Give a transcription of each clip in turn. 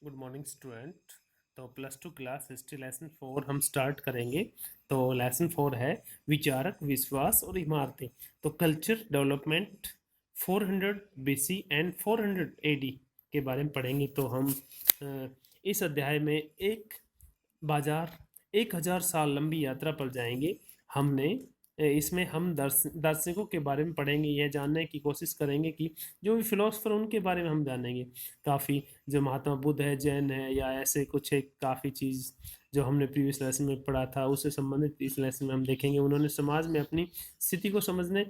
Good morning student. तो plus two class history lesson 4 हम start करेंगे। तो लेसन 4 है विचारक, विश्वास और इमारतें। तो culture development 400 BC and 400 AD के बारे में पढ़ेंगे। तो हम इस अध्याय में एक बाजार 1000 साल लंबी यात्रा पर जाएंगे। हमने इसमें हम दार्शनिकों के बारे में पढ़ेंगे, यह जानने की कोशिश करेंगे कि जो भी फिलोसफर उनके बारे में हम जानेंगे। काफ़ी जो महात्मा बुद्ध है, जैन है, या ऐसे कुछ एक काफ़ी चीज़ जो हमने प्रीवियस लेसन में पढ़ा था उससे संबंधित इस लेसन में हम देखेंगे। उन्होंने समाज में अपनी स्थिति को समझने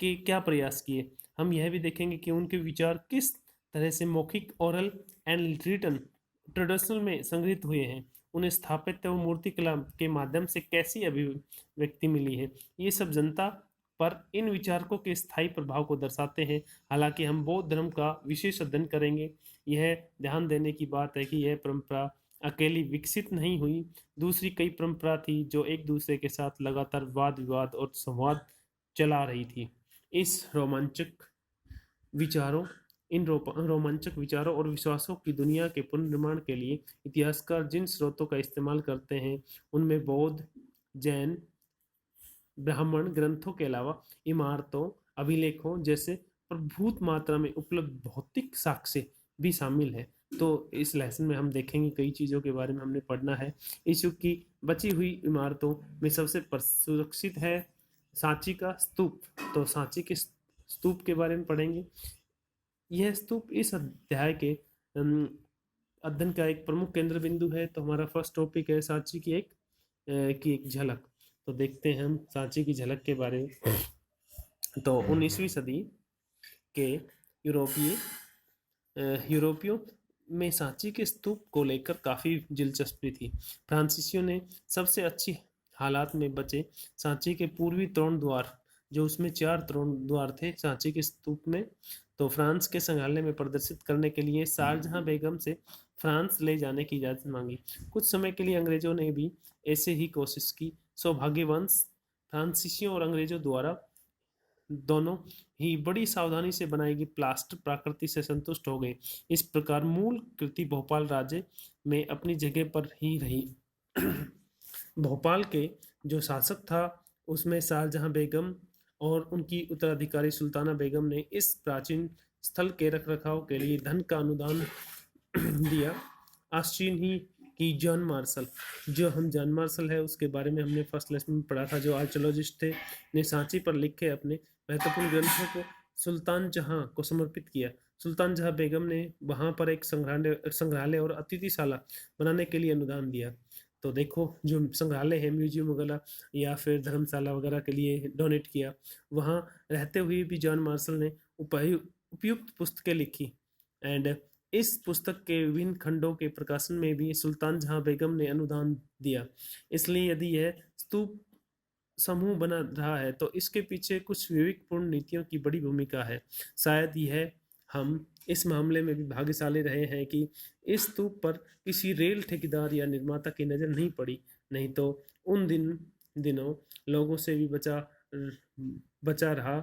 के क्या प्रयास किए। हम यह भी देखेंगे कि उनके विचार किस तरह से मौखिक, ओरल एंड रिटन ट्रेडिशनल में संग्रहित हुए हैं। उन्हें स्थापत्य और मूर्ति कला के माध्यम से कैसी अभिव्यक्ति मिली है। ये सब जनता पर इन विचारकों के स्थायी प्रभाव को दर्शाते हैं। हालांकि हम बौद्ध धर्म का विशेष अध्ययन करेंगे। यह ध्यान देने की बात है कि यह परंपरा अकेली विकसित नहीं हुई। दूसरी कई परंपरा थी जो एक दूसरे के साथ लगातार वाद विवाद और संवाद चला रही थी। इस रोमांचक विचारों इन रोमांचक विचारों और विश्वासों की दुनिया के पुनर्निर्माण के लिए इतिहासकार जिन स्रोतों का इस्तेमाल करते हैं उनमें बौद्ध, जैन, ब्राह्मण ग्रंथों के अलावा इमारतों, अभिलेखों जैसे प्रभुत मात्रा में उपलब्ध भौतिक साक्ष्य भी शामिल है। तो इस लेसन में हम देखेंगे कई चीज़ों के बारे में हमने पढ़ना है। इस युग की बची हुई इमारतों में सबसे सुरक्षित है सांची का स्तूप। तो सांची के स्तूप के बारे में पढ़ेंगे। यह स्तूप इस अध्याय के अध्ययन का एक प्रमुख केंद्र बिंदु है। तो हमारा फर्स्ट टॉपिक है सांची की एक झलक। तो देखते हैं हम सांची की झलक के बारे में। तो 19वीं सदी के यूरोपियों में सांची के स्तूप को लेकर काफ़ी दिलचस्पी थी। फ्रांसीसियों ने सबसे अच्छी हालात में बचे सांची के पूर्वी तोरण द्वार, जो उसमें 4 तोरण द्वार थे सांची के स्तूप में, तो फ्रांस के संग्रहालय में प्रदर्शित करने के लिए शारजहां बेगम से फ्रांस ले जाने की इजाज़त मांगी। कुछ समय के लिए अंग्रेजों ने भी ऐसे ही कोशिश की। सौभाग्यवंश फ्रांसीसियों और अंग्रेजों द्वारा दोनों ही बड़ी सावधानी से बनाई गई प्लास्टर प्राकृति से संतुष्ट हो गए। इस प्रकार मूल कृति भोपाल राज्य में अपनी जगह पर ही रही। भोपाल के जो शासक था उसमें शाहजहां बेगम और उनकी उत्तराधिकारी सुल्ताना बेगम ने इस प्राचीन स्थल के रखरखाव के लिए धन का अनुदान दिया। आश्चर्य ही कि जॉन मार्शल है उसके बारे में हमने फर्स्ट लेसन में पढ़ा था, जो आर्कियोलॉजिस्ट थे, ने सांची पर लिखे अपने महत्वपूर्ण ग्रंथों को सुल्तान जहां को समर्पित किया। सुल्तान जहां बेगम ने वहां पर एक संग्रहालय और अतिथिशाला बनाने के लिए अनुदान दिया। तो देखो जो संग्रहालय है, म्यूजियम वगैरह या फिर धर्मशाला वगैरह के लिए डोनेट किया। वहाँ रहते हुए भी जॉन मार्शल ने उपयुक्त पुस्तकें लिखी। एंड इस पुस्तक के विभिन्न खंडों के प्रकाशन में भी सुल्तान जहां बेगम ने अनुदान दिया। इसलिए यदि यह स्तूप समूह बना रहा है तो इसके पीछे कुछ विवेकपूर्ण नीतियों की बड़ी भूमिका है। शायद यह हम इस मामले में भी भाग्यशाली रहे हैं कि इस स्तूप पर किसी रेल ठेकेदार या निर्माता की नज़र नहीं पड़ी, नहीं तो उन दिनों लोगों से भी बचा रहा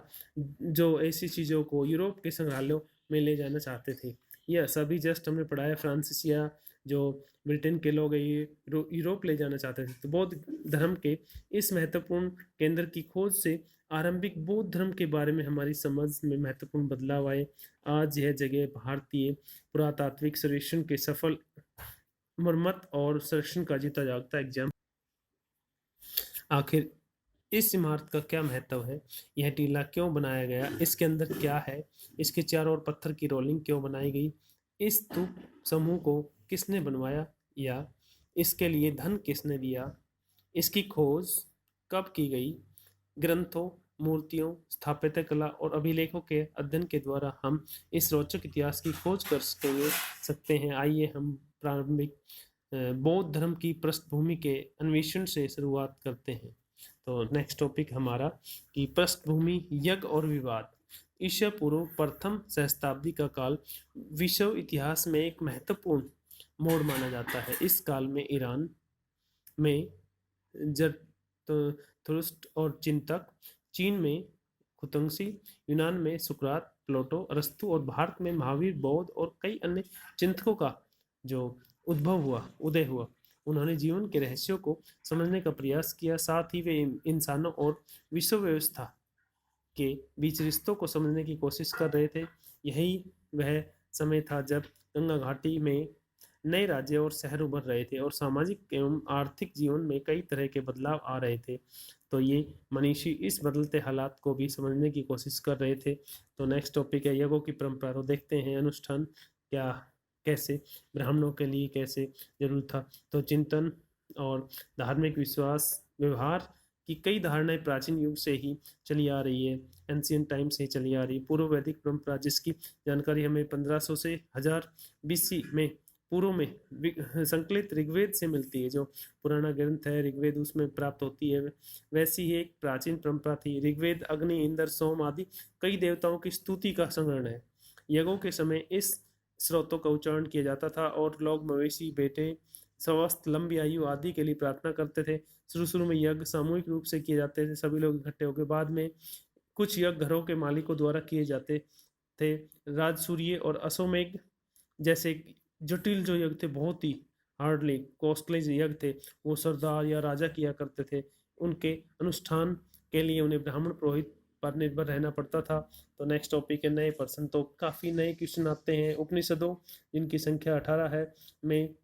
जो ऐसी चीज़ों को यूरोप के संग्रहालयों में ले जाना चाहते थे। यह सभी जस्ट हमने पढ़ा है फ्रांसीसिया जो ब्रिटेन के लोग ये यूरोप ले जाना चाहते थे। तो बौद्ध धर्म के इस महत्वपूर्ण केंद्र की खोज से आरंभिक बौद्ध धर्म के बारे में हमारी समझ में महत्वपूर्ण बदलाव आए। आज यह जगह भारतीय पुरातात्विक सर्वेक्षण के सफल मरम्मत और संरक्षण का जीता जागता एग्जाम। आखिर इस इमारत का क्या महत्व है, यह टीला क्यों बनाया गया, इसके अंदर क्या है, इसके चारों ओर पत्थर की रोलिंग क्यों बनाई गई, इस स्तूप समूह को किसने बनवाया या इसके लिए धन किसने दिया, इसकी खोज कब की गई। ग्रंथों, मूर्तियों, स्थापत्य कला और अभिलेखों के अध्ययन के द्वारा हम इस रोचक इतिहास की खोज कर सकते हैं। आइए हम प्रारंभिक बौद्ध धर्म की पृष्ठभूमि के अन्वेषण से शुरुआत करते हैं। तो नेक्स्ट टॉपिक हमारा कि पृष्ठभूमि, यज्ञ और विवाद। ईसा पूर्व प्रथम सहस्त्राब्दी का काल विश्व इतिहास में एक महत्वपूर्ण मोड़ माना जाता है। इस काल में ईरान में जरथुस्त्र और चिंतक, चीन में खुतंगसी, यूनान में सुकरात, प्लेटो, अरस्तु और भारत में महावीर, बौद्ध और कई अन्य चिंतकों का जो उदय हुआ, उन्होंने जीवन के रहस्यों को समझने का प्रयास किया। साथ ही वे इंसानों और विश्व व्यवस्था के बीच रिश्तों को समझने की कोशिश कर रहे थे। यही वह समय था जब गंगा घाटी में नए राज्य और शहर उभर रहे थे और सामाजिक एवं आर्थिक जीवन में कई तरह के बदलाव आ रहे थे। तो ये मनीषी इस बदलते हालात को भी समझने की कोशिश कर रहे थे। तो नेक्स्ट टॉपिक है यज्ञों की परंपरा। तो देखते हैं अनुष्ठान क्या, कैसे ब्राह्मणों के लिए कैसे जरूर था। तो चिंतन और धार्मिक विश्वास व्यवहार की कई धारणाएं प्राचीन युग से ही चली आ रही है, एंशियंट टाइम से चली आ रही है। पूर्व वैदिक परंपरा जिसकी जानकारी हमें 1500 से 1000 बीसी में पूर्व में संकलित ऋग्वेद से मिलती है, जो पुराना ग्रंथ है ऋग्वेद उसमें प्राप्त होती है। वैसी ही एक प्राचीन परंपरा थी। ऋग्वेद अग्नि इंद्र सोम आदि कई देवताओं की स्तुति का संग्रहण है। यज्ञों के समय इस स्रोतों का उच्चारण किया जाता था और लोग मवेशी बेटे स्वस्थ लंबी आयु आदि के लिए प्रार्थना करते थे। शुरू शुरू में यज्ञ सामूहिक रूप से किए जाते थे, सभी लोग इकट्ठे होकर। बाद में कुछ यज्ञ घरों के मालिकों द्वारा किए जाते थे। राजसूय और अश्वमेघ जैसे जटिल जो यज्ञ थे, बहुत ही हार्डली कॉस्टली यज्ञ थे, वो सरदार या राजा किया करते थे। उनके अनुष्ठान के लिए उन्हें ब्राह्मण पुरोहित पर निर्भर रहना पड़ता था। तो नेक्स्ट टॉपिक है नए पर्सन। तो काफ़ी नए क्वेश्चन आते हैं उपनिषदों, जिनकी संख्या 18 है, में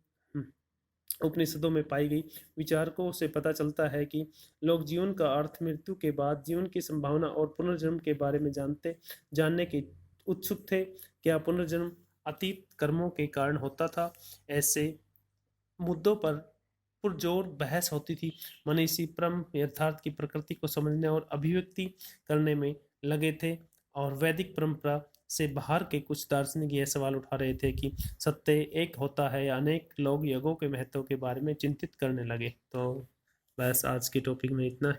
उपनिषदों में पाई गई विचारकों से पता चलता है कि लोग जीवन का अर्थ, मृत्यु के बाद जीवन की संभावना और पुनर्जन्म के बारे में जानने के उत्सुक थे। क्या पुनर्जन्म अतीत कर्मों के कारण होता था? ऐसे मुद्दों पर पुरजोर बहस होती थी। मनीषी परम यथार्थ की प्रकृति को समझने और अभिव्यक्ति करने में लगे थे, और वैदिक परंपरा से बाहर के कुछ दार्शनिक यह सवाल उठा रहे थे कि सत्य एक होता है या अनेक। लोग यज्ञों के महत्व के बारे में चिंतित करने लगे। तो बस आज के टॉपिक में इतना।